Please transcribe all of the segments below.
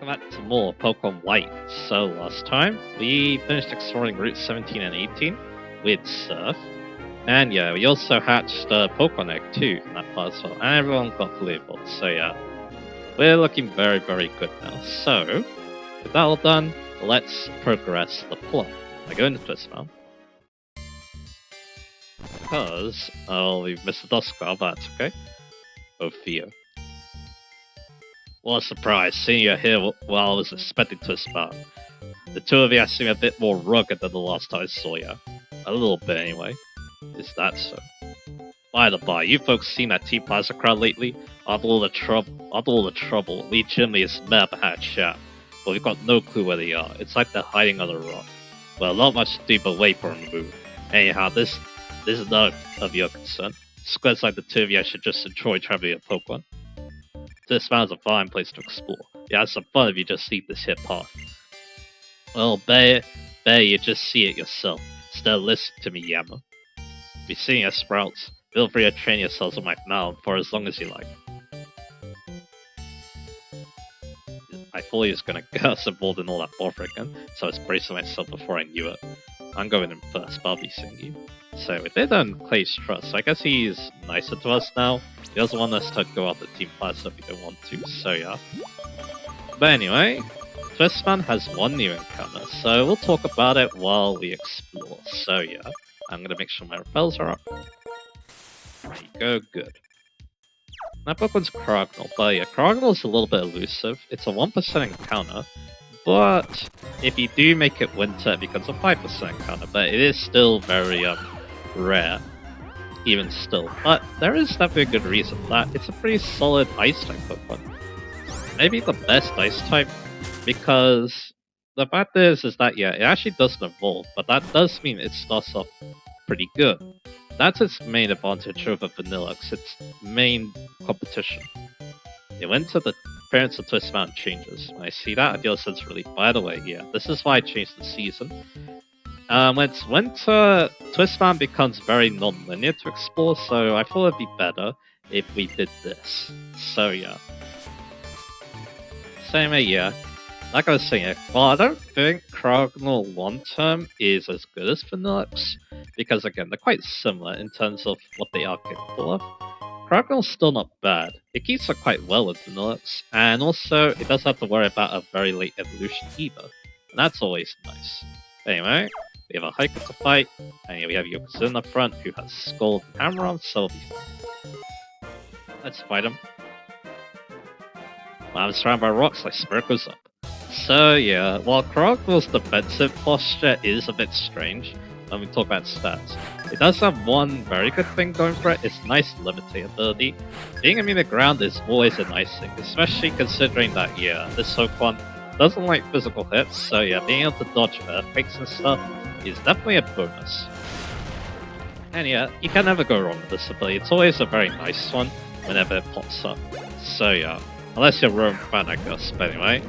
welcome back to more Pokemon White. So last time, we finished exploring routes 17 and 18 with Surf. And yeah, we also hatched Pokemon Egg too in that part as well. And everyone got fully evolved, so yeah. We're looking very, very good now. So, with that all done, let's progress the plot. I go into Twistmount. Because, we've missed the Duskull, but that's okay. Oh, Theo. What a surprise, seeing you here while I was expecting to spot. The two of you seem a bit more rugged than the last time I saw you. A little bit, anyway. Is that so? By the by, you folks seen that T-Plaza crowd lately? After all the trouble, we Jimmy has met up and had a chat. But we've got no clue where they are. It's like they're hiding under a rock. Well, not much to do but wait for them to move. Anyhow, this is none of your concern. Squares like the two of you should just enjoy traveling a Pokemon. This mountain's a fine place to explore. You have some fun if you just leave this here path. Well, Bear, you just see it yourself. Instead of listening to me, Yammer. Be seeing your sprouts. Feel free to train yourselves on my mountain for as long as you like. I thought he was gonna get us involved in all that bother again, so I was bracing myself before I knew it. I'm going in first, but I'll be seeing you. So we did earn Clay's trust, so I guess he's nicer to us now. He doesn't want us to go out the Team Plaza if we don't want to, so yeah. But anyway, Twistman has one new encounter, so we'll talk about it while we explore. So yeah, I'm gonna make sure my repels are up. There you go, good. That Pokemon's Crognal, but yeah, Crognal's a little bit elusive. It's a 1% encounter, but if you do make it winter, it becomes a 5% encounter, but it is still very rare, even still. But there is definitely a good reason for that. It's a pretty solid Ice-type Pokemon. Maybe the best Ice-type, because the fact is that, yeah, it actually doesn't evolve, but that does mean it starts off pretty good. That's its main advantage over Vanilluxe, its main competition. It went to the appearance of Twistmount changes. When I see that, I feel a sense of relief. By the way, yeah, this is why I changed the season. When it's winter, Twistmount becomes very non-linear to explore, so I thought it'd be better if we did this. So yeah. Same way, yeah. Like I was saying, well, I don't think Crognal long-term is as good as Vanilluxe, because again, they're quite similar in terms of what they are capable of. Crognal's still not bad. It keeps up quite well with Vanilluxe, and also it doesn't have to worry about a very late evolution either, and that's always nice. Anyway, we have a hiker to fight, and here we have Yokozuna up front, who has Skull and Hammer on, so it'll be fun. Let's fight him. When I'm surrounded by rocks, my spirit goes up. So yeah, while Crognal's defensive posture is a bit strange, when we talk about stats, it does have one very good thing going for it. It's nice limiting ability. Being immune to ground is always a nice thing, especially considering that, yeah, this Pokemon doesn't like physical hits, so yeah, being able to dodge earthquakes and stuff is definitely a bonus. And yeah, you can never go wrong with this ability. It's always a very nice one whenever it pops up. So yeah, unless you're Roam fan, I guess, but anyway.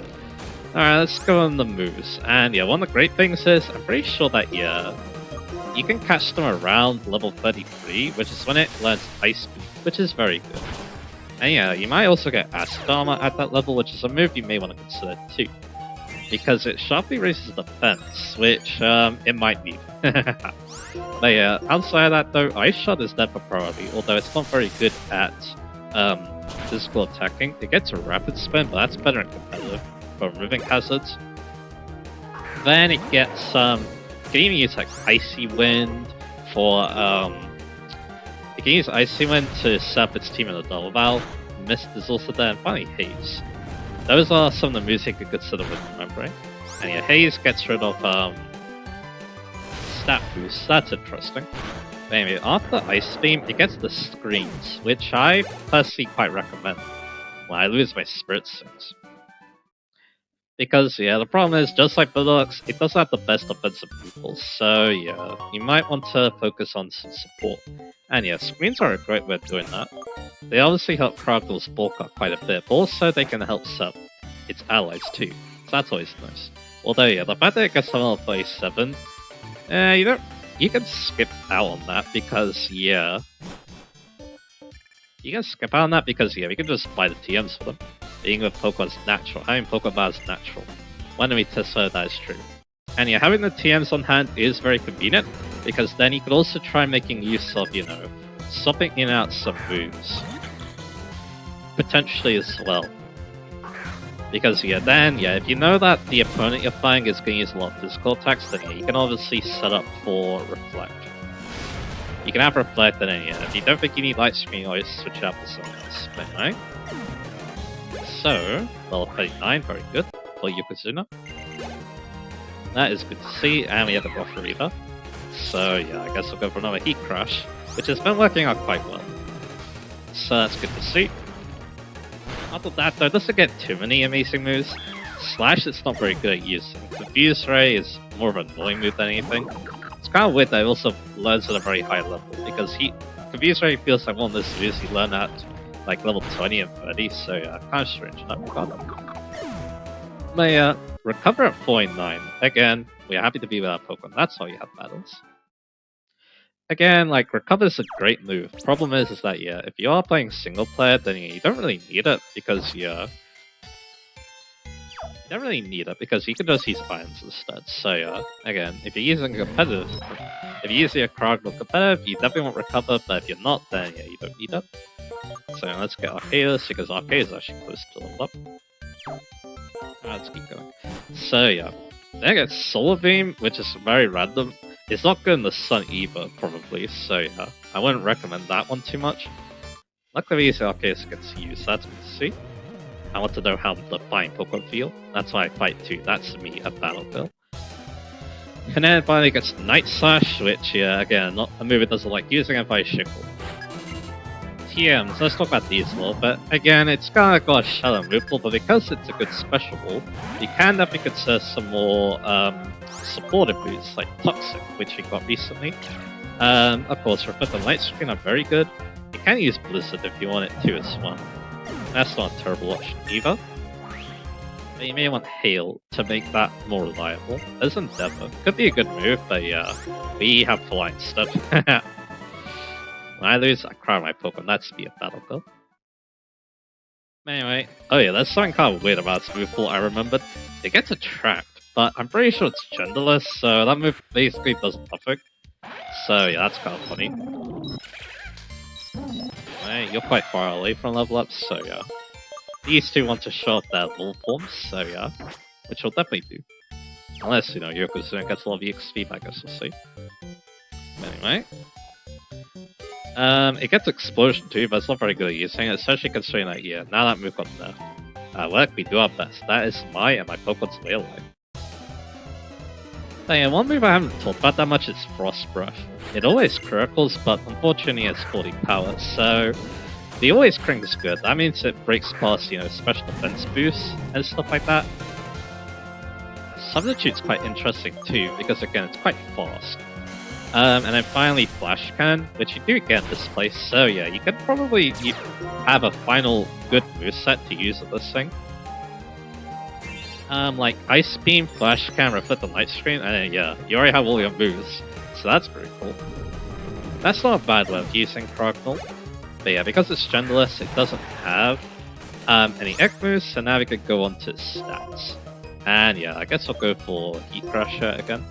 Alright, let's go on the moves. And yeah, one of the great things is, I'm pretty sure that, yeah, you can catch them around level 33, which is when it learns Ice Beam, which is very good. And yeah, you might also get Acid Armor at that level, which is a move you may want to consider too. Because it sharply raises defense, which it might need. But yeah, outside of that though, Ice Shot is never priority, although it's not very good at physical attacking. It gets a rapid spin, but that's better in competitive for removing hazards. Then it gets you can even use like Icy Wind for you can use Icy Wind to set up its team in a double battle. Mist is also there, and finally Haze. Those are some of the moves you could consider with remembering. And yeah, Haze gets rid of stat boosts, that's interesting. But anyway, after Ice Beam, it gets the Screens, which I personally quite recommend when I lose my Spirit Sense. Because, yeah, the problem is, just like Vanilluxe, it doesn't have the best offensive pupils, so yeah, you might want to focus on some support. And yeah, Screens are a great way of doing that. They obviously help Crognal's bulk up quite a bit, but also they can help set its allies too, so that's always nice. Although yeah, the fact that it gets level 37, you can skip out on that because, yeah, we can just buy the TMs for them. being with Pokemon's natural, having Pokemon's natural. When we test whether that is true. And yeah, having the TMs on hand is very convenient, because then you could also try making use of, you know, swapping in and out some moves. Potentially as well. Because yeah, then, yeah, if you know that the opponent you're fighting is going to use a lot of physical attacks, then yeah, you can obviously set up for Reflect. You can have Reflect, and then yeah, if you don't think you need Light Screen, always switch it out for something else. But anyway. So, level 39, very good for Yokozuna. That is good to see, and we have the Rough Reaver. So yeah, I guess we'll go for another Heat Crash, which has been working out quite well. So that's good to see. After that though, doesn't get too many amazing moves. Slash it's not very good at using. Confuse Ray is more of an annoying move than anything. It's kind of weird that it also learns at a very high level, because Confuse Ray feels like one of those moves you learn at like level 20 and 30, so yeah, kind of strange in that regard. But yeah, Recover at 49. Again, we are happy to be with our Pokemon, that's how you have battles. Again, like, Recover is a great move. Problem is that, yeah, if you are playing single player, then you don't really need it, because, yeah... You don't really need it, because you can just use items instead. So, yeah, again, if you're using competitive... If you're using a Craggle competitive, you definitely want Recover, but if you're not, then, yeah, you don't need it. So, let's get Arceus, because Arceus is actually close to level up. Let's keep going. So, yeah. Then I get Solar Beam, which is very random. It's not good in the sun either, probably, so yeah, I wouldn't recommend that one too much. Luckily, Arceus gets used, that's good to see. I want to know how the fighting Pokemon feel, that's why I fight too, that's me, a battle bill. And then finally gets Night Slash, which, yeah, again, not a move it doesn't like using if I Shickle. TMs, let's talk about these a little bit. Again, it's kind of got a shallow move pool, but because it's a good special move, you can definitely consider some more supportive moves like Toxic, which we got recently. Of course, Reflect and Light Screen are very good. You can use Blizzard if you want it to as well. That's not a terrible option either. But you may want Hail to make that more reliable. As Endeavor, could be a good move, but yeah, we have Fly instead. When I lose, I cry my Pokemon, that's be a battle bill. Anyway, oh yeah, there's something kind of weird about this move pool I remembered. It gets attract, but I'm pretty sure it's genderless, so that move basically does nothing. So yeah, that's kind of funny. Anyway, you're quite far away from level up, so yeah. These two want to show off their full forms, so yeah. Which we'll definitely do. Unless, you know, Yokozuna gets a lot of EXP, I guess we'll see. Anyway. It gets Explosion too, but it's not very good at using it, especially considering that, yeah, now that move got nerfed. Well, we do our best. That is my and my Pokemon's way away. But yeah, one move I haven't talked about that much is Frost Breath. It always criticals, but unfortunately it's 40 power, so the always crit is good. That means it breaks past, you know, special defense boosts and stuff like that. Substitute's quite interesting too, because again, it's quite fast. And then finally Flash Cannon, which you do get in this place, so yeah, you could probably have a final good moveset to use with this thing. Like Ice Beam, Flash Cannon, Reflect the Light Screen, and then yeah, you already have all your moves, so that's pretty cool. That's not a bad way of using Craggle, but yeah, because it's genderless, it doesn't have any egg moves, so now we could go on to stats. And yeah, I guess I'll go for Heat Crusher again.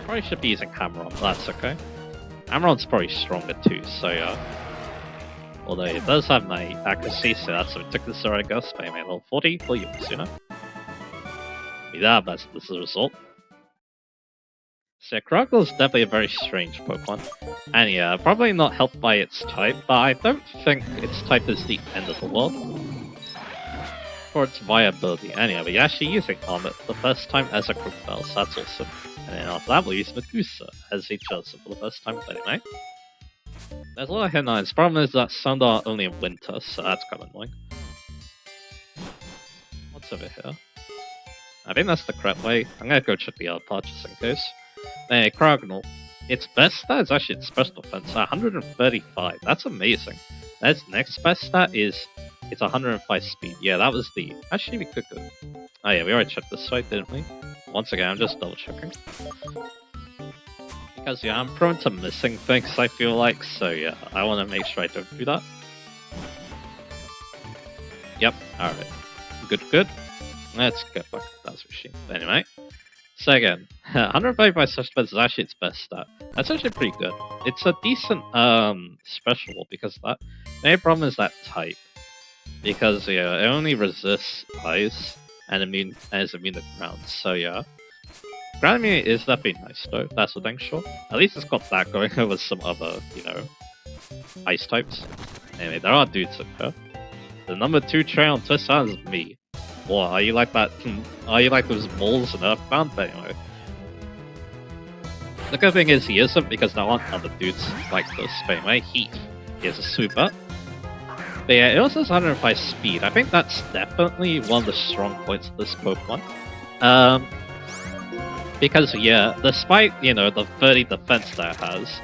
Probably should be using Hammer-On, but that's okay. Hammer-On's probably stronger too, so yeah. Although it does have my accuracy, so that's a ridiculous, I guess, but anyway, level 40 for Yokozuna. Yeah, this is the result. So Craggle is definitely a very strange Pokemon. And yeah, probably not helped by its type, but I don't think its type is the end of the world. For its viability. And yeah, we're actually using Armor for the first time as a Crookbell, so that's awesome. And then after that, we'll use Medusa as a Chelsa for the first time, but anyway. There's a lot of headlines. Problem is that some are only in winter, so that's kind of annoying. What's over here? I think that's the correct way. I'm gonna go check the other part just in case. Hey, Craggle. Its best stat is actually its special defense at 135. That's amazing. Its next best stat is it's 105 speed. Yeah, that was the... Actually, we could go... Oh yeah, we already checked this site, didn't we? Once again, I'm just double checking. Because yeah, I'm prone to missing things, I feel like, so yeah, I want to make sure I don't do that. Yep, alright. Good, good. Let's go back to that machine. Anyway. So again, 130 by special defense is actually its best stat. That's actually pretty good. It's a decent special because of that. The only problem is that type. Because yeah, it only resists ice and is immune to ground. So yeah. Ground immunity is definitely nice though, that's the thing, sure. At least it's got that going over some other, ice types. Anyway, there are dudes up here. The number 2 train on Twist Island is me. What, are you like that? Are you like those moles in Earthbound? But anyway. The good thing is he isn't because there aren't other dudes like this. But anyway, he is a super. But yeah, it also has 105 speed. I think that's definitely one of the strong points of this Pokemon. Because yeah, despite, the 30 defense that it has,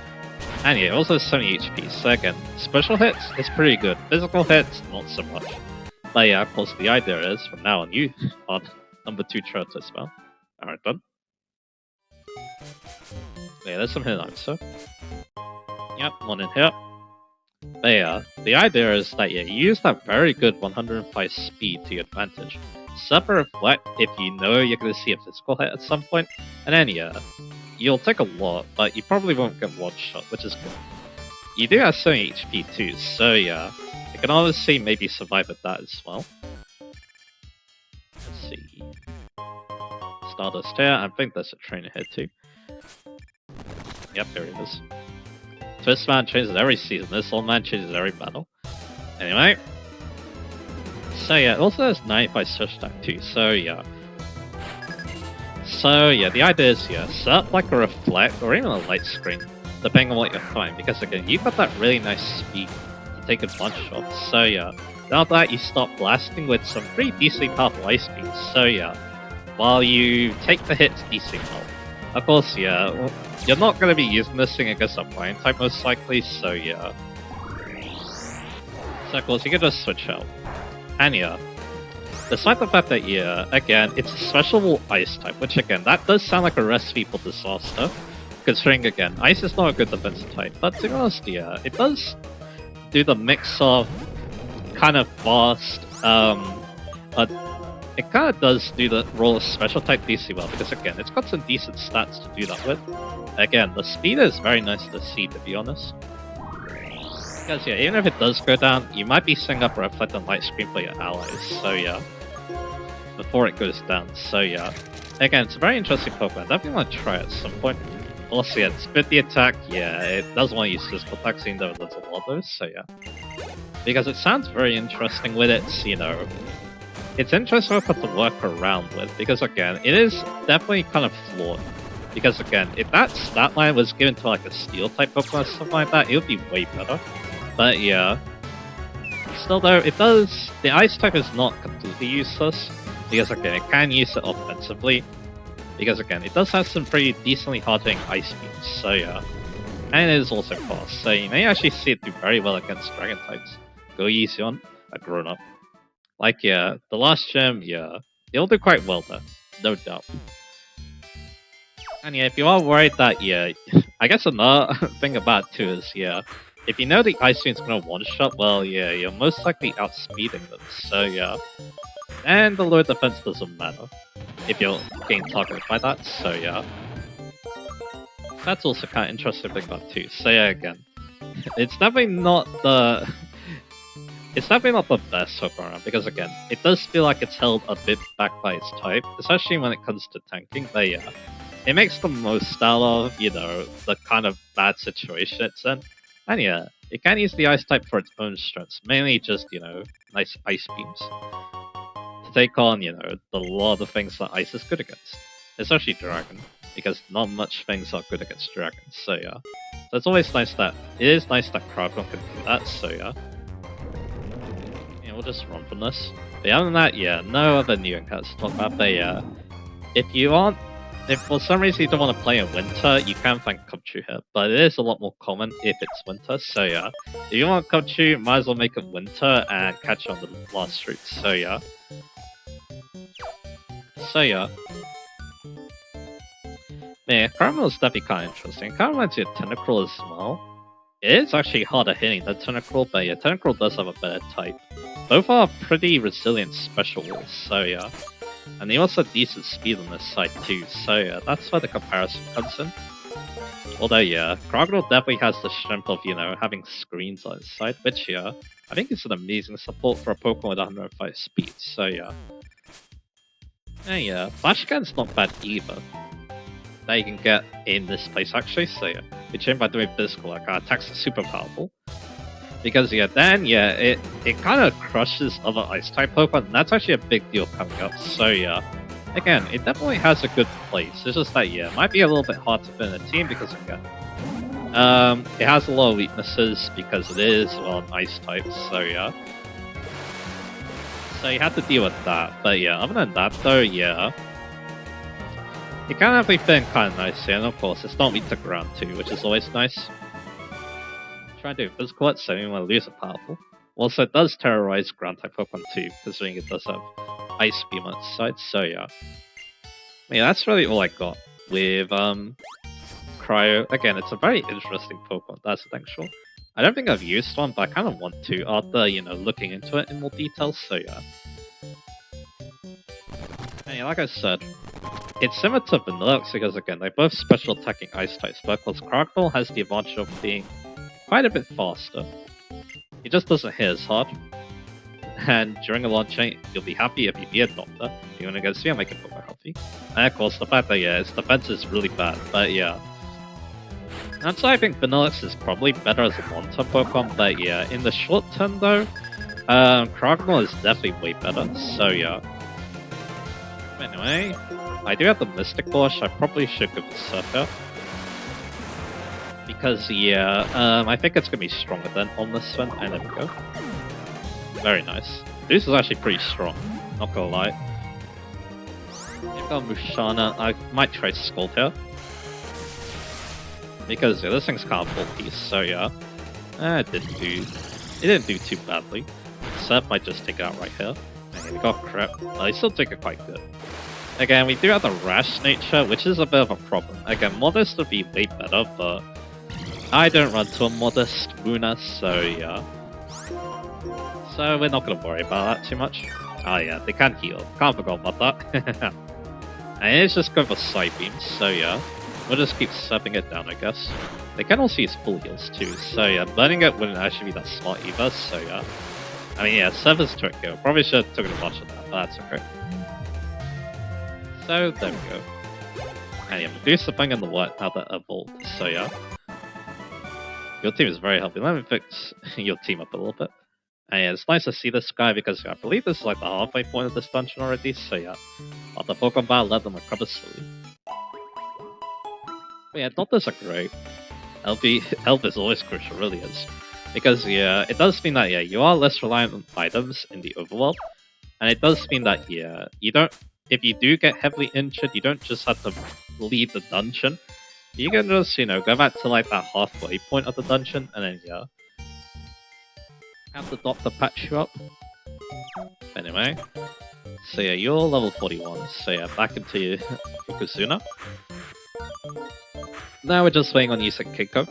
and yeah, it also has 70 HP, so again, special hits is pretty good, physical hits, not so much. But yeah, of course, the idea is, from now on, you are number 2 trail to spell. Alright, done. Yeah, there's some hidden items, so. Yep, one in here. But yeah, the idea is that yeah, you use that very good 105 speed to your advantage. Super Reflect if you know you're going to see a physical hit at some point, and then yeah, you'll take a lot, but you probably won't get one shot, which is good. You do have 70 HP too, so yeah, you can obviously maybe survive with that as well. Let's see. Stardust here, I think there's a trainer here too. Yep, here it is. Twist Man changes every season, this old man changes every battle. Anyway. So yeah, it also has 95 search attack too, so yeah. So yeah, the idea is yeah, set up like a reflect or even a light screen, depending on what you're fighting, because again, you've got that really nice speed to take a bunch of. So yeah, now that you start blasting with some pretty decently powerful ice beams, so yeah, while you take the hits decently well. Of course, yeah, you're not going to be using this thing against a flying type most likely, so yeah. So of course, you can just switch out. And yeah, despite the fact that yeah, again, it's a special ice type, which again, that does sound like a recipe for disaster. Considering again, ice is not a good defensive type, but to be honest, yeah, it does do the mix of kind of fast, it kind of does do the role of special type decently well, because again, it's got some decent stats to do that with. Again, the speed is very nice to see, to be honest. Because yeah, even if it does go down, you might be setting up a reflect and light screen for your allies, so yeah. Before it goes down, so yeah. Again, it's a very interesting Pokemon, definitely want to try it at some point. Also yeah, it's 50 attack, yeah, it does want to use physical attack, seeing though there's a lot of those, so yeah. Because it sounds very interesting with its, it's interesting to work around with, because again, it is definitely kind of flawed. Because again, if that stat line was given to like a steel type Pokemon or something like that, it would be way better. But yeah. Still though, it does, the ice type is not completely useless, because again, it can use it offensively. Because again, it does have some pretty decently hard-hitting ice beams, so yeah. And it is also fast, so you may actually see it do very well against dragon types. Go easy on a grown-up. Like yeah, the last gym, yeah, it'll do quite well there, no doubt. And yeah, if you are worried that, yeah, I guess another thing about it too is, yeah, if you know the Ice Beam's gonna one-shot, well, yeah, you're most likely outspeeding them, so yeah. And the low defense doesn't matter if you're getting targeted by that, so yeah. That's also kind of interesting thing about it too, so yeah, again. It's definitely not the... It's definitely not the best Pokemon, because again, it does feel like it's held a bit back by its type, especially when it comes to tanking, but yeah. It makes the most out of, the kind of bad situation it's in. And yeah, it can use the ice type for its own strengths, mainly just, nice ice beams. To take on, the lot of the things that ice is good against. Especially dragon, because not much things are good against dragons, so yeah. So it's always nice that, it is nice that Crowdgon can do that, so yeah. Yeah, we'll just run from this. But other than that, yeah, no other new encounters to talk about, but yeah. If for some reason you don't want to play in winter, you can find Cubchoo here, but it is a lot more common if it's winter, so yeah. If you want Cubchoo, might as well make it winter and catch on the last route, so yeah. So yeah. Yeah, Caramel is definitely kind of interesting. It kind of reminds me of Tentacruel as well. It is actually harder hitting than Tentacruel, but yeah, Tentacruel does have a better type. both are pretty resilient special walls, so yeah. And they also have decent speed on this side too, so yeah, that's where the comparison comes in. Although yeah, Crocodile definitely has the strength of, you know, having screens on its side, which yeah, I think is an amazing support for a Pokemon with 105 speed, so yeah. And yeah, Flash Can's not bad either. That you can get in this place actually, so yeah. Which by doing physical, like attacks are super powerful. Because yeah, then yeah, it kind of crushes other Ice-type Pokemon, and that's actually a big deal coming up, so yeah. Again, it definitely has a good place, it's just that yeah, it might be a little bit hard to fit in a team because again, it has a lot of weaknesses because it is, well, an Ice-type, so yeah. So you have to deal with that, but yeah, other than that though, yeah. It can definitely fit in kind of nicely, and of course, it's not weak to ground too, which is always nice. Try to do physical it, so you want to lose it powerful. Also, it does terrorize ground type Pokemon too, considering it does have Ice Beam on its side, so yeah. Yeah, that's really all I got with Cryo. Again, it's a very interesting Pokemon, that's the thing, sure. I don't think I've used one, but I kind of want to after, you know, looking into it in more detail, so yeah. And yeah, like I said, it's similar to Vanillux because again, they're both special attacking ice types, but of course Crocodile has the advantage of being quite a bit faster. It just doesn't hit as hard. And during a launching, you'll be happy if you need a doctor. You're gonna go see and make it more healthy. And of course, the fact that yeah, its defense is really bad, but yeah. That's why I think Vanillux is probably better as a long-term Pokemon, but yeah, in the short term though, Crocodile is definitely way better, so yeah. Anyway, I do have the Mystic Blush, I probably should go with Surfer. Because, yeah, I think it's going to be stronger than on this one, and there we go. Very nice. This is actually pretty strong, not gonna lie. I've got Mushana, I might try Scald here. Because, yeah, this thing's kind of full piece, so yeah. It didn't do too badly. Surf might just take it out right here. And we got Crap, I still take it quite good. Again, we do have the Rash nature, which is a bit of a problem. Again, Modest would be way better, but I don't run to a Modest Luna, so yeah. So we're not going to worry about that too much. Oh yeah, they can heal. Can't forget about that. And it's just good for side beams, so yeah. We'll just keep stepping it down, I guess. They can also use full heals too, so yeah, burning it wouldn't actually be that smart either, so yeah. I mean, yeah, Seven's trick kill. Probably should have taken advantage of that, but that's okay. So, there we go. And yeah, Medusa thing in the what now that evolved, so yeah. Your team is very healthy. Let me fix your team up a little bit. And yeah, it's nice to see this guy because yeah, I believe this is like the halfway point of this dungeon already, so yeah. After Pokemon battle, let them recover slowly. But yeah, doctors are great. Help is always crucial, really is. Because yeah, it does mean that yeah, you are less reliant on items in the overworld. And it does mean that yeah, you don't, if you do get heavily injured, you don't just have to leave the dungeon. You can just, you know, go back to like that halfway point of the dungeon, and then yeah, have the doctor patch you up. Anyway, so yeah, you're level 41, so yeah, back into Yokozuna. Now we're just waiting on using Kinko.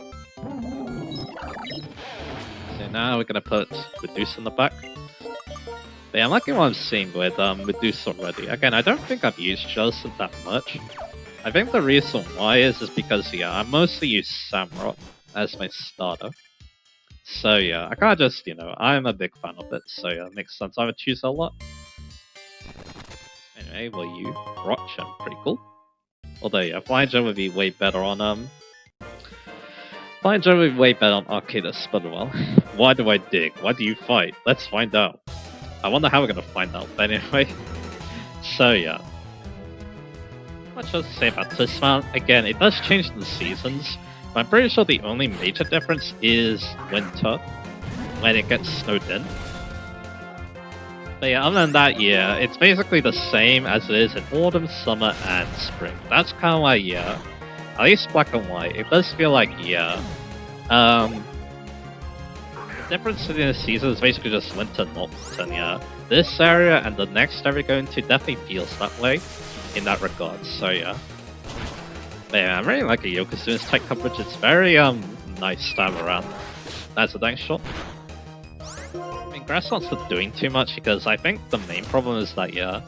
So now we're gonna put Medusa in the back. But yeah, I'm liking what I'm seeing with Medusa already. Again, I don't think I've used Jellicent that much. I think the reason why is because, yeah, I mostly use Samrock as my starter. So yeah, I kinda just, you know, I'm a big fan of it, so yeah, it makes sense I would choose it a lot. Anyway, well you, Rockchan, pretty cool. Although yeah, Flying Gem would be way better on, Flying Gem would be way better on Arcadus, but well. Why do I dig? Why do you fight? Let's find out. I wonder how we're gonna find out, but anyway. So yeah. Not much else to say about this one. Again, it does change the seasons, but I'm pretty sure the only major difference is winter, when it gets snowed in. But yeah, other than that, yeah, it's basically the same as it is in autumn, summer, and spring. That's kind of why, yeah, at least black and white, it does feel like, yeah, the difference in the seasons is basically just winter, nocturne, yeah. This area and the next area we're going to definitely feels that way, in that regard, so yeah. But yeah, I'm really liking Yokozuna's tight coverage, it's very, nice time around. That's a nice shot. I mean, Grass not doing too much because I think the main problem is that, yeah,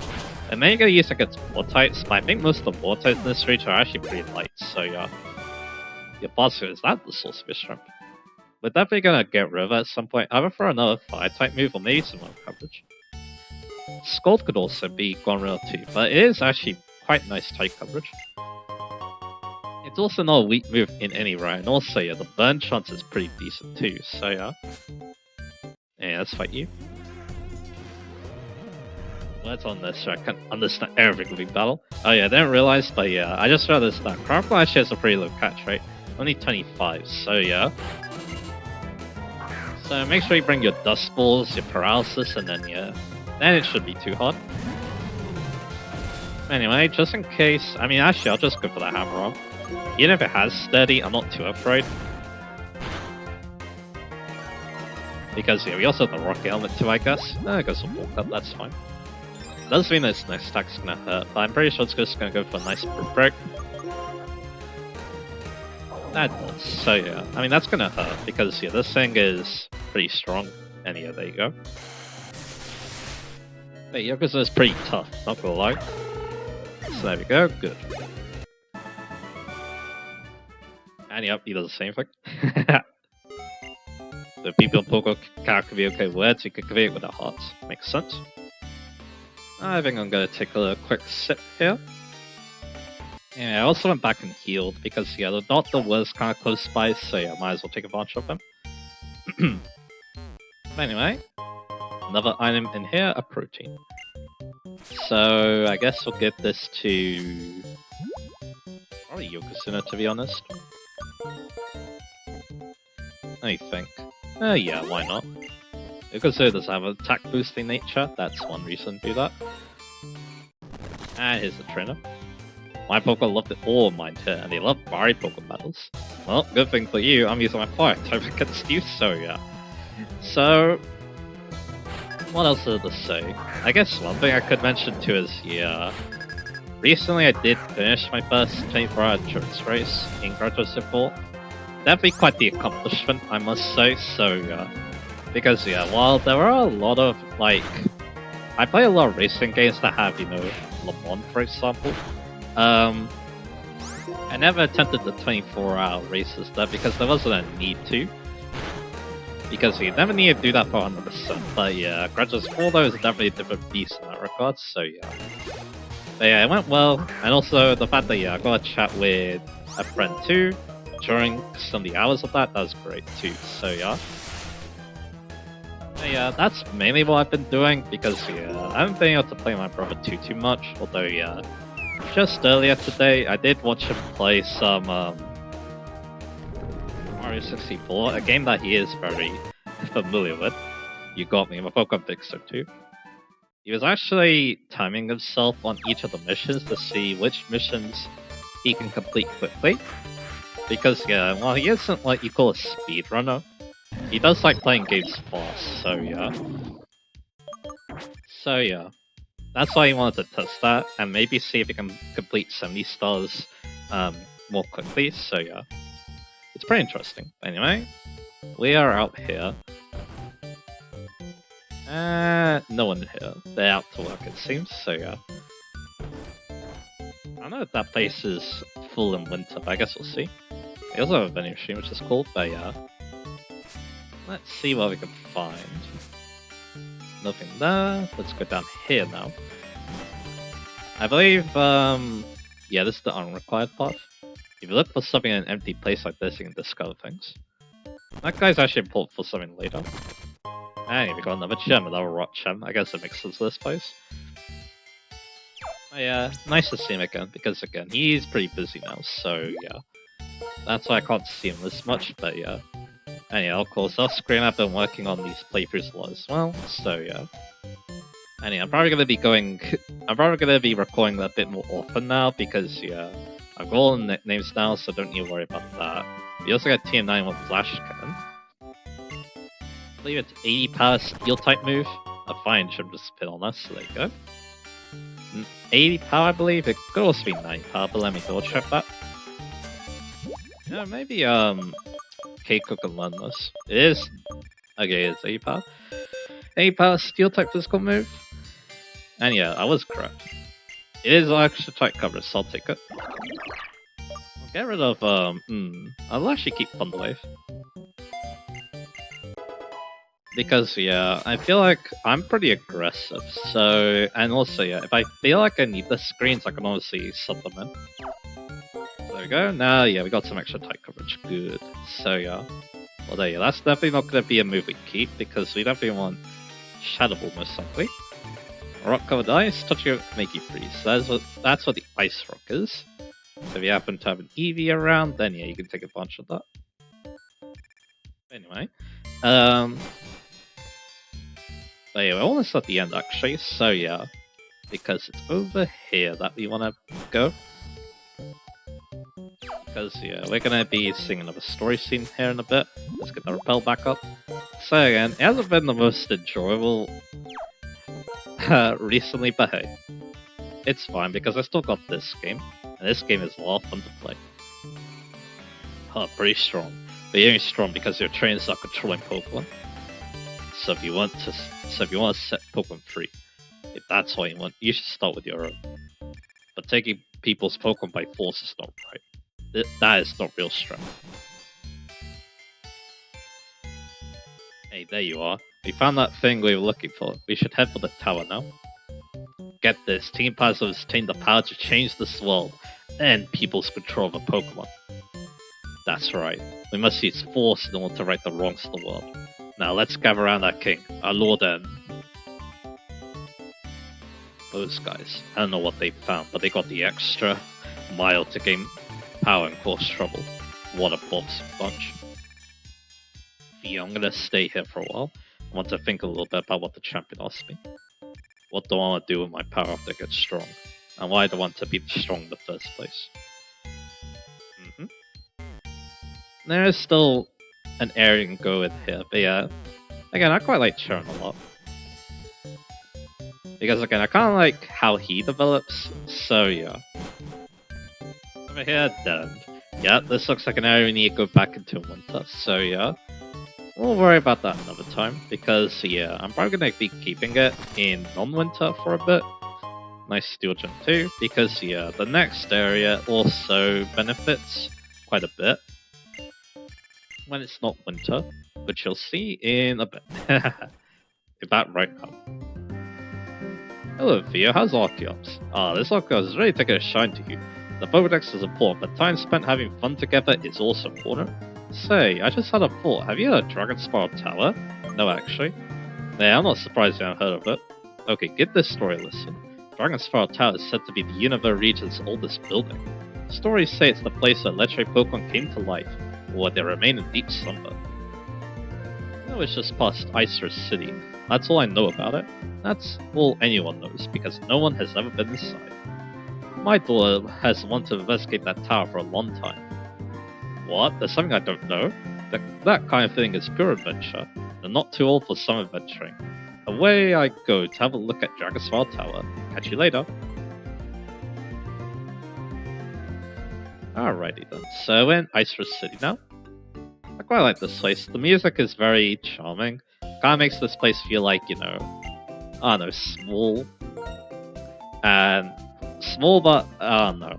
it may get used against war types, but I think most of the war types in this region are actually pretty light, so yeah. Your boss is that the source of your strength? We're definitely gonna get rid of it at some point, either for another fire type move or maybe some other coverage. Scald could also be gone rid of too, but it is actually quite nice tight coverage. It's also not a weak move in any round, and also yeah, the burn chance is pretty decent too, so yeah. Yeah, let's fight you. What's on this so I can understand every moving battle? Oh yeah, I didn't realize, but yeah, I just realized that Crocodile actually has a pretty low catch rate. Only 25, so yeah. So make sure you bring your dust balls, your paralysis, and then yeah, then it should be too hard. Anyway, just in case, I mean actually I'll just go for the hammer arm. Even if it has steady, I'm not too afraid. Because yeah, we also have the rocket helmet too, I guess. I guess we'll walk up, that's fine. Does mean this next attack's gonna hurt, but I'm pretty sure it's just gonna go for a nice brute break. That does, so yeah. I mean that's gonna hurt, because yeah, this thing is pretty strong. And yeah, there you go. But Yoko's is pretty tough, not gonna lie. So there we go, good. And yep, he does the same thing. The people in Pokémon can be okay with words, you can convey it with their hearts. Makes sense. I think I'm gonna take a quick sip here. Yeah, I also went back and healed because yeah, the doctor was kind of close by, so yeah, might as well take advantage of him. Anyway, another item in here, a protein. So I guess we'll give this to probably Yokozuna, to be honest. Let me think. Yeah, why not? Yokozuna does have an attack boosting nature, that's one reason to do that. And here's the trainer. My Pokemon loved it all of mine here, and they love fiery Pokemon battles. Well, good thing for you, I'm using my fire type against you, so yeah. So, what else is to say? I guess one thing I could mention too is, yeah, recently I did finish my first 24-hour endurance race in Grotto Support. Definitely quite the accomplishment, I must say, so yeah. Because yeah, while there are a lot of, like, I play a lot of racing games that have, you know, Le Mans, for example. I never attempted the 24-hour races there because there wasn't a need to. Because you never need to do that for 100%, but yeah, Grudges 4 though is definitely a different beast in that regard, so yeah. But yeah, it went well, and also the fact that yeah, I got a chat with a friend too during some of the hours of that was great too, so yeah. But yeah, that's mainly what I've been doing, because yeah, I haven't been able to play my brother too much, although yeah, just earlier today I did watch him play some Mario 64, a game that he is very familiar with. You got me, my Pokemon Fixer too. He was actually timing himself on each of the missions to see which missions he can complete quickly. Because yeah, while he isn't what you call a speedrunner, he does like playing games fast, so yeah. So yeah, that's why he wanted to test that, and maybe see if he can complete 70 stars more quickly, so yeah. It's pretty interesting. Anyway, we are out here. No one here. They're out to work, it seems, so yeah. I don't know if that place is full in winter, but I guess we'll see. They also have a vending machine, which is cool, but yeah. Let's see what we can find. Nothing there. Let's go down here now. I believe, yeah, this is the unrequired path. If you look for something in an empty place like this, you can discover things. That guy's actually important for something later. And we got another gem, another rock gem. I guess it makes sense to this place. But yeah, nice to see him again, because again, he's pretty busy now, so yeah. That's why I can't see him this much, but yeah. And yeah, of course, off screen I've been working on these playthroughs a lot as well, so yeah. And yeah, I'm probably gonna be recording a bit more often now, because yeah, I've got all the nicknames now, so don't need to worry about that. We also got TM9 with Flash Cannon. I believe it's 80 power steel type move. A fine should just spit on us, so there you go. 80 power, I believe. It could also be 90 power, but let me double check that. Yeah, maybe Keiko can learn this. It is okay, it's 80 power. any power steel type physical move. And yeah, I was correct. It is extra tight coverage, so I'll take it. I'll get rid of, I'll actually keep Thunderwave. Because, yeah, I feel like I'm pretty aggressive, so... And also, yeah, if I feel like I need the screens, I can obviously sub them in. There we go. Now, yeah, we got some extra tight coverage. Good. So, yeah. Well, there you go. That's definitely not going to be a move we keep, because we definitely want Shadow Ball, most likely. Rock covered ice, touching it can make you freeze. So that's what the ice rock is. So if you happen to have an Eevee around, then yeah, you can take advantage of that. Anyway, but yeah, we're almost at the end actually. So yeah, because it's over here that we want to go. Because yeah, we're gonna be seeing another story scene here in a bit. Let's get the rappel back up. So again, it hasn't been the most enjoyable recently, but hey, it's fine because I still got this game, and this game is a lot of fun to play. Pretty strong, but you're only strong because your trainers are controlling Pokemon. So if you want to set Pokemon free, if that's all you want, you should start with your own. But taking people's Pokemon by force is not right. That is not real strength. Hey, there you are. We found that thing we were looking for. We should head for the tower now. Get this, Team Plasma has attained the power to change this world and people's control of a Pokemon. That's right. We must use force in order to right the wrongs of the world. Now let's gather around our king, our lord, and those guys. I don't know what they found, but they got the extra mile to gain power and cause trouble. What a boss bunch. Yeah, I'm gonna stay here for a while. I want to think a little bit about what the champion asked me. What do I want to do with my power after I get strong? And why do I want to be strong in the first place? There is still an area you can go with here, but yeah. Again, I quite like Churn a lot. Because again, I kind of like how he develops, so yeah. Over here, dead end. Yeah, this looks like an area we need to go back into in winter, so yeah. We'll worry about that another time, because yeah, I'm probably going to be keeping it in non-winter for a bit. Nice Steel Gem too, because yeah, the next area also benefits quite a bit when it's not winter, which you'll see in a bit. In fact, right now. Hello Theo, how's Archeops? This Archeops is really taking a shine to you. The Pokedex is important, but time spent having fun together is also important. Say, I just had a thought. Have you heard of Dragon Spiral Tower? No, actually. Yeah, I'm not surprised you haven't heard of it. Okay, give this story a listen. Dragon Spiral Tower is said to be the Unova region's oldest building. Stories say it's the place where legendary Pokemon came to life, or where they remain in deep slumber. I know it's just past Icirrus City. That's all I know about it. That's all anyone knows, because no one has ever been inside. My daughter has wanted to investigate that tower for a long time. What? There's something I don't know? That kind of thing is pure adventure. They're not too old for some adventuring. Away I go to have a look at Dragon Spiral Tower. Catch you later. Alrighty then, so we're in Icirrus City now. I quite like this place. The music is very charming. Kinda makes this place feel like, you know, I don't know, small. And small but, I don't know,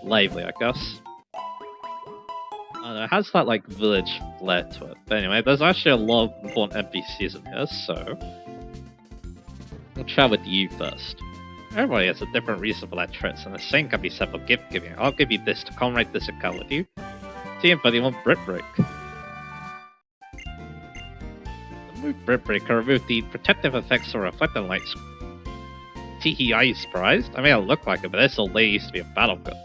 lively I guess. I don't know, it has that like village flair to it. But anyway, there's actually a lot of important NPCs in here, so we'll chat with you first. Everybody has a different reason for their trips, and the same can be said for gift giving. I'll give you this to commemorate this account with you. Team Buddy want Brit Break. Move Brit Break can remove the protective effects or reflecting lights. Teehee, are you surprised? I mean, it'll look like it, but this old lady used to be a battle gun.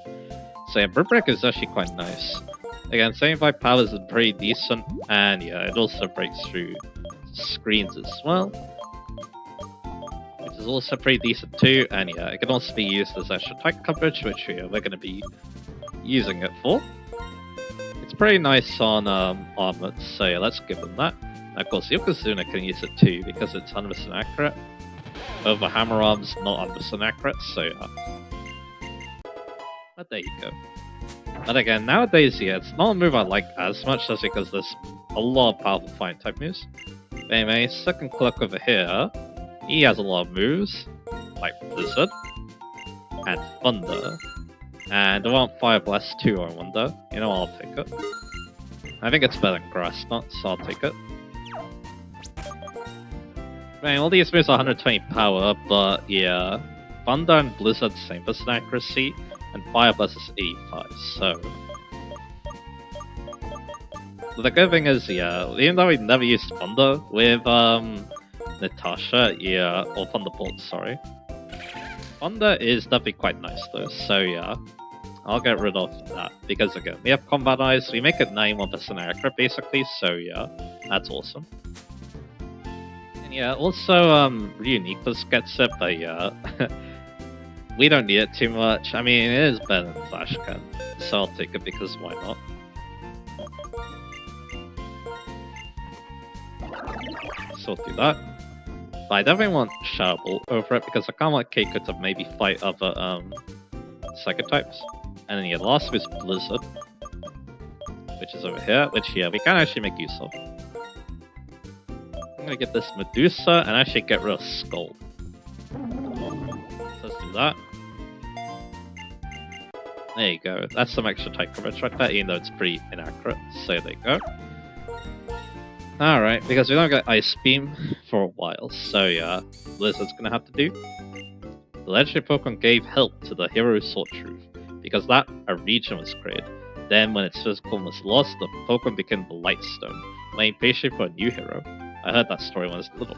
So yeah, Brit Break is actually quite nice. Again, 75 powers is pretty decent, and yeah, it also breaks through screens as well, which is also pretty decent too, and yeah, it can also be used as extra type coverage, which yeah, we're going to be using it for. It's pretty nice on armor, so yeah, let's give them that. And of course, Yokozuna can use it too, because it's 100% accurate. Over Hammer Arm's not 100% accurate, so yeah. But there you go. But again, nowadays, yeah, it's not a move I like as much, just because there's a lot of powerful fighting type moves. But Anyway, second clock over here, he has a lot of moves, like Blizzard, and Thunder. And I want Fire Blast too, I wonder. You know, I'll take it. I think it's better than Grass Knot, so I'll take it. Man, all these moves are 120 power, but yeah. Thunder and Blizzard same percent accuracy, and Fire Blast is 85, so... The good thing is, yeah, even though we never used Thunder with Natasha, yeah, or Thunderbolt, sorry. Thunder is definitely quite nice though, so yeah. I'll get rid of that, because again, we have Combat Eyes, we make it 91% accurate basically, so yeah, that's awesome. And yeah, also, Uniqueness gets it, but yeah, we don't need it too much. I mean, it is better than Flash Can, so I'll take it because why not? So I'll do that. But I definitely want Shadow Ball over it because I can't want Keiko to maybe fight other Psychic types. And then yeah, the last is Blizzard, which is over here, which yeah, we can actually make use of. I'm gonna get this Medusa and actually get rid of Skull. So let's do that. There you go. That's some extra type coverage right there, even though it's pretty inaccurate. So there you go. Alright, because we don't get Ice Beam for a while, so yeah, Blizzard's gonna have to do. The legendary Pokemon gave help to the hero who sought truth, because that a region was created. Then, when its physical form was lost, the Pokemon became the Lightstone, laying patiently for a new hero. I heard that story when I was little.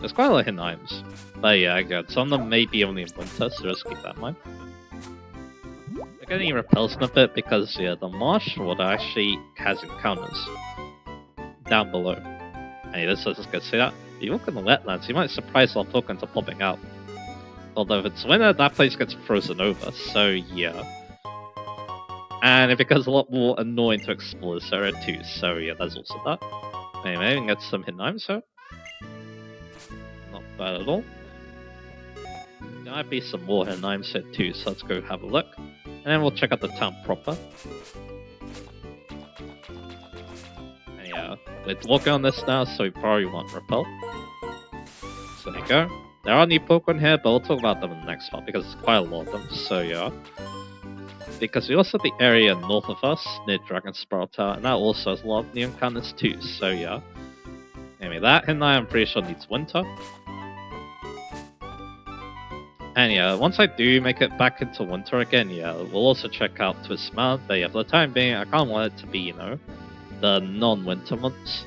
There's quite a lot of hidden items, but yeah, again, some of them may be only in winter, so just keep that in mind. They're getting repulsed a bit because yeah, the marsh water actually has encounters down below. And this is good to say that. If you look in the wetlands, you might surprise our Pokemon are popping out. Although if it's winter, that place gets frozen over, so yeah. And it becomes a lot more annoying to explore this area too, so yeah, there's also that. Anyway, we can get some hidden items here. Not bad at all. There might be some more hidden items here too, so let's go have a look. And then we'll check out the town proper. And yeah, we're working on this now, so we probably want Repel. So there you go. There are new Pokemon here, but we'll talk about them in the next part because there's quite a lot of them, so yeah. Because we also have the area north of us, near Dragon Spiral Tower, and that also has a lot of new encounters too, so yeah. Anyway, that hidden item I'm pretty sure needs winter. And yeah, once I do make it back into winter again, yeah, we'll also check out Twist Mountain, but yeah, for the time being, I kind of want it to be, you know, the non-winter months.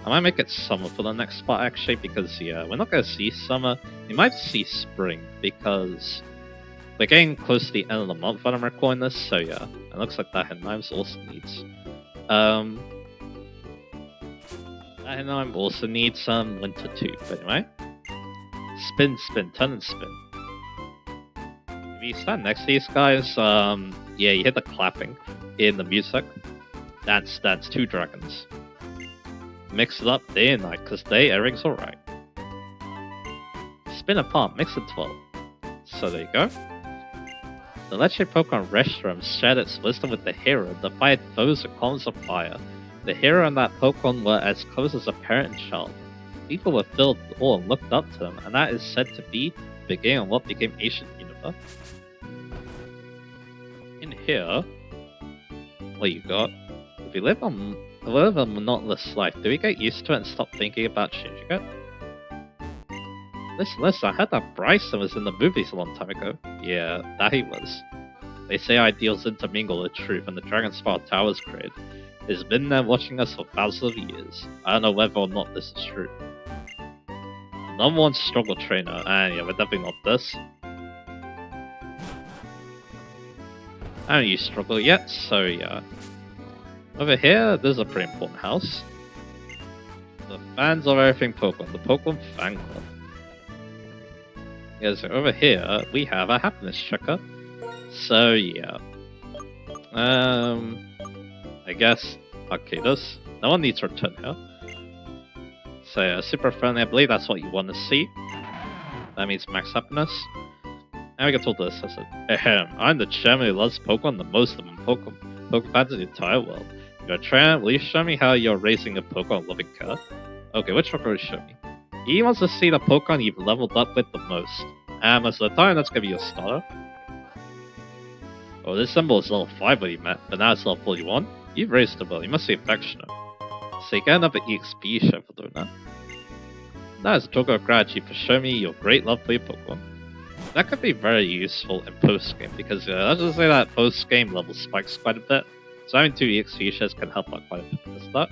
I might make it summer for the next spot actually, because yeah, we're not going to see summer, we might see spring, because we're getting close to the end of the month when I'm recording this, so yeah, it looks like that hidden item also needs. That hidden item also needs some winter too, but anyway. Spin, spin, turn and spin. If you stand next to these guys, yeah, you hear the clapping in the music. That's 2 dragons. Mix it up day and night, cause everything's alright. Spin apart, mix it 12. So there you go. The legendary Pokemon Reshiram shared its wisdom with the hero and defied foes with columns of fire. The hero and that Pokemon were as close as a parent and child. People were filled with awe and looked up to them, and that is said to be the beginning of what became ancient Unova. In here, what you got? If you live a monotonous life, do we get used to it and stop thinking about changing it? Listen, I heard that Bryson was in the movies a long time ago. Yeah, that he was. They say ideals intermingle with truth and the Dragon Spiral Tower was created. It's been there watching us for thousands of years. I don't know whether or not this is true. Number 1 struggle trainer, and yeah, we're definitely not this. I haven't used struggle yet, so yeah. Over here, there's a pretty important house. The fans of everything Pokemon, the Pokemon Fan Club. Yeah, so over here, we have a happiness checker. So yeah. I guess Arcadus. No one needs to return here. So yeah, super friendly, I believe that's what you want to see. That means max happiness. And we get told this, I said, ahem, I'm the chairman who loves Pokemon the most among Pokemon fans in the entire world. You're a trainer, will you show me how you're raising a Pokemon loving care? Okay, which one will you show me? He wants to see the Pokemon you've leveled up with the most. And most of the time, that's gonna be your starter. Oh, this symbol is level 5 when you met, but now it's level 41. You've raised the bill, you must be affectionate. So you get another EXP share for doing that. That is a token of gratitude for showing me your great love for your Pokemon. That could be very useful in post-game, because let's just say that post-game level spikes quite a bit. So having 2 EXP shares can help out quite a bit with that.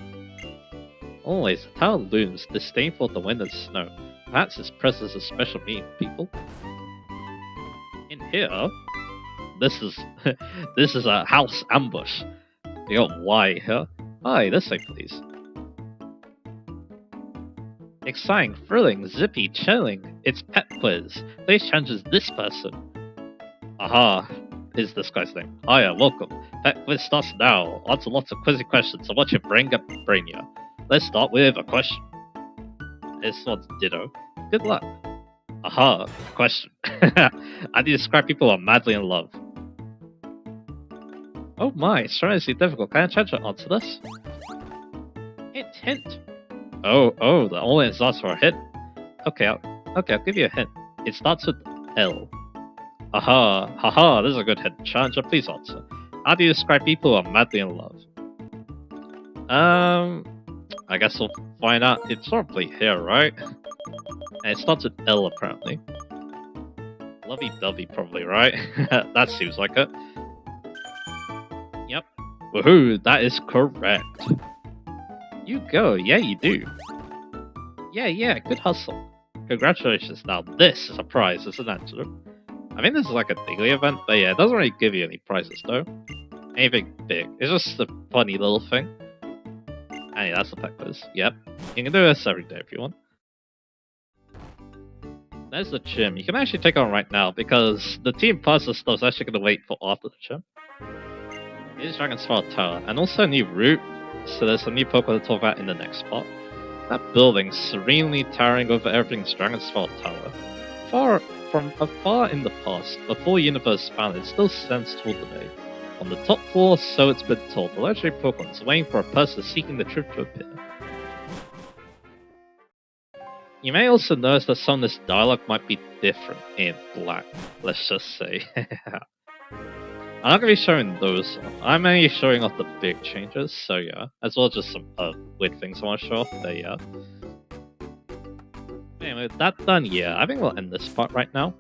Always, the tower looms, disdainful of the wind and snow. Perhaps its presence is special meaning to people. In here, this is a house ambush. You got Y here. Hi, this way please. Exciting, thrilling, zippy, chilling. It's pet quiz. Please challenges this person. Aha, is this guy's name. Hiya, welcome. Pet quiz starts now. Answer lots of quizzy questions. So watch your brain get brainier. Let's start with a question. This one's ditto. Good luck. Aha, question. How do you describe people who are madly in love? Oh my, it's tremendously difficult. Can I challenge to answer this? Hint. Oh, the only starts for a hint. Okay, I'll give you a hint. It starts with L. Haha, this is a good hint. Challenger, please answer. How do you describe people who are madly in love? I guess we'll find out. It's probably here, right? And it starts with L, apparently. Lovey-dovey, probably, right? That seems like it. Yep. Woohoo, that is correct. You go, yeah you do. Yeah, good hustle. Congratulations, now this is a prize, isn't that true? I mean this is like a daily event, but yeah, it doesn't really give you any prizes though. Anything big, it's just a funny little thing. And yeah, that's the pet quiz, yep. You can do this every day if you want. There's the gym, you can actually take on right now because the team puzzle stuff is actually going to wait for after the gym. Here's Dragon's Fall Tower, and also a new route. So there's a new Pokemon to talk about in the next part. That building, serenely towering over everything's Dragon's Fall Tower. From afar in the past, before Universe founded, it still stands tall today. On the top floor, so it's been told, the legendary Pokemon is waiting for a person seeking the truth to appear. You may also notice that some of this dialogue might be different in black, let's just say. I'm not going to be showing those off. I'm only showing off the big changes, so yeah. As well as just some weird things I want to show off, but yeah. Anyway, with that done, yeah, I think we'll end this part right now.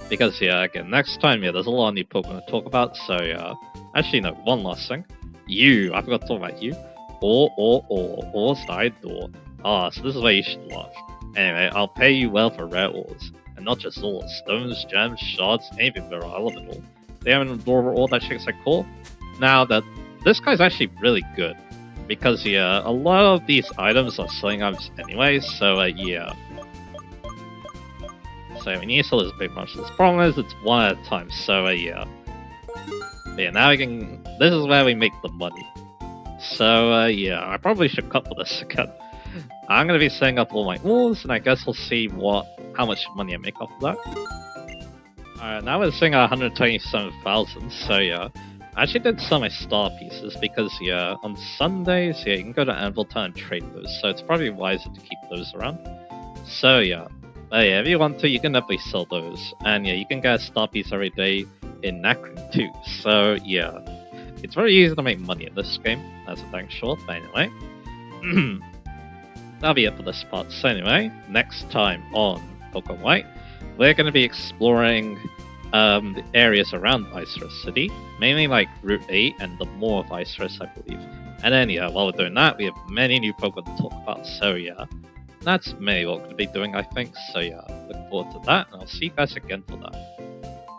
Because yeah, again, next time, yeah, there's a lot of new Pokemon to talk about, so yeah. Actually, no, one last thing. I forgot to talk about you. Or side door. Ah, so this is where you should laugh. Anyway, I'll pay you well for rare ores. And not just ores, stones, gems, shards, anything better, I love it all. They have an adorable ore that shakes like cool. Now that this guy's actually really good. Because yeah, a lot of these items are selling items anyway, so yeah. So we need to sell this big bunch. The problem is it's one at a time, so yeah. But yeah, now we can. This is where we make the money. So yeah, I probably should cut for this again. I'm gonna be setting up all my ores, and I guess we'll see how much money I make off of that. Alright, now we're sitting at 127,000, so yeah. I actually did sell my star pieces because yeah, on Sundays, yeah, you can go to Anvil Town and trade those, so it's probably wiser to keep those around. So yeah. But yeah, if you want to, you can definitely sell those. And yeah, you can get a star piece every day in Nacrin too. So yeah, it's very easy to make money in this game, as a dang short, but anyway. That'll be it for this part. So anyway, next time on Pokemon White, we're going to be exploring the areas around Icirrus City, mainly like Route 8 and the Maw of Icirrus, I believe. And then yeah, while we're doing that, we have many new Pokemon to talk about, so yeah. That's mainly what we're going to be doing, I think, so yeah, look forward to that, and I'll see you guys again for that.